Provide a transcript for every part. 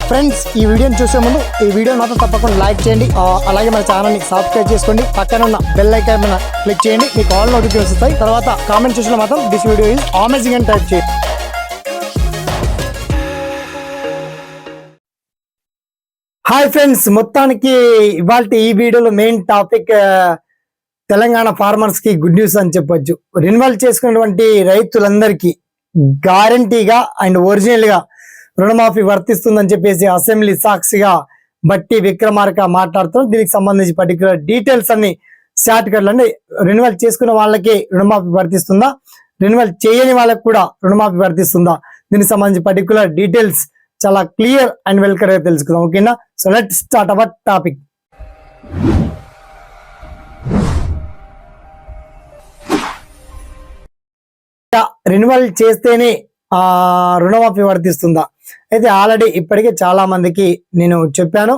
Friends, ఈ వీడియోని చూసే ముందు ఈ వీడియో మాత్రం తప్పకుండా లైక్ చేయండి, అలాగే మన ఛానల్ని సబ్స్క్రైబ్ చేసుకోండి. పక్కన ఉన్న బెల్ ఐకాన్ మీద క్లిక్ చేయండి, మీకు ఆల్ నోటిఫికేషన్స్ వస్తాయి. తర్వాత కామెంట్ సెక్షన్లో మాత్రం దిస్ వీడియో ఈజ్ అమేజింగ్ అని టైప్ చేయండి. హాయ్ ఫ్రెండ్స్, మొత్తానికి ఇవాళ ఈ వీడియోలో మెయిన్ టాపిక్ తెలంగాణ ఫార్మర్స్ కి గుడ్ న్యూస్ అని చెప్పొచ్చు. రెన్యువల్ చేసుకున్నటువంటి రైతులందరికీ గ్యారంటీగా అండ్ ఒరిజినల్ గా రుణమాఫీ వర్తిస్తుందని చెప్పేసి అసెంబ్లీ సాక్షిగా బట్టి విక్రమార్క మాట్లాడుతున్నారు. దీనికి సంబంధించి పర్టికులర్ డీటెయిల్స్ అన్ని షార్ట్ కట్లు అంటే రెన్యువల్ చేసుకున్న వాళ్ళకి రుణమాఫీ వర్తిస్తుందా, రెన్యువల్ చేయని వాళ్ళకి కూడా రుణమాఫీ వర్తిస్తుందా, దీనికి సంబంధించి పర్టికులర్ డీటెయిల్స్ చాలా క్లియర్ అండ్ వెల్కర్ గా తెలుసుకుందాం. ఓకేనా? So let start our topic. Renewal చేస్తేనే రుణమాఫీ వర్తిస్తుందా? అయితే ఆల్రెడీ ఇప్పటికే చాలా మందికి నేను చెప్పాను,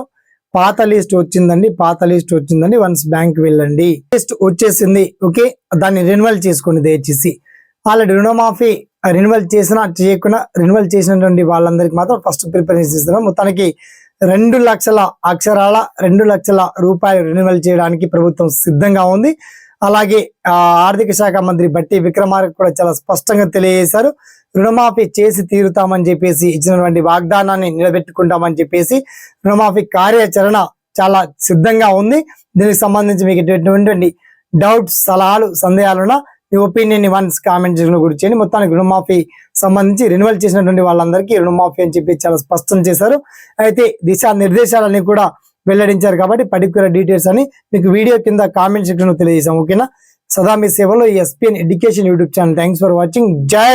పాత లిస్ట్ వచ్చిందండి, పాత లిస్ట్ వచ్చిందండి, వన్స్ బ్యాంక్ వెళ్ళండి, లిస్ట్ వచ్చేసింది, ఓకే, దాన్ని రెన్యువల్ చేసుకోండి దయచేసి. ఆల్రెడీ రుణమాఫీ రెన్యువల్ చేసినా చేయకుండా రెన్యువల్ చేసినటువంటి వాళ్ళందరికీ మాత్రం ఫస్ట్ ప్రిఫరెన్స్ ఇస్తున్నాం. మొత్తానికి 2 లక్షల అక్షరాల 2 లక్షల రూపాయలు రెన్యువల్ చేయడానికి ప్రభుత్వం సిద్ధంగా ఉంది. అలాగే ఆర్థిక శాఖ మంత్రి బట్టి విక్రమార్క కూడా చాలా స్పష్టంగా తెలియజేశారు, రుణమాఫీ చేసి తీరుతామని చెప్పేసి, ఇచ్చినటువంటి వాగ్దానాన్ని నిలబెట్టుకుంటామని చెప్పేసి రుణమాఫీ కార్యాచరణ చాలా సిద్ధంగా ఉంది. దీనికి సంబంధించి మీకు ఎటువంటి డౌట్స్, సలహాలు, సందేహాలున్నా మీ ఒపీనియన్ వన్స్ కామెంట్ సెక్షన్లో గురించి చేయండి. మొత్తానికి రుణమాఫీ సంబంధించి రెన్యువల్ చేసినటువంటి వాళ్ళందరికీ రుణమాఫీ అని చెప్పి చాలా స్పష్టం చేశారు. అయితే దిశా నిర్దేశాలన్నీ కూడా వెల్లడించారు కాబట్టి పర్టికులర్ డీటెయిల్స్ అని మీకు వీడియో కింద కామెంట్ సెక్షన్లో తెలియజేసాం. ఓకేనా? సదా మీ సేవలో SPN education YouTube channel. Thanks for watching. జై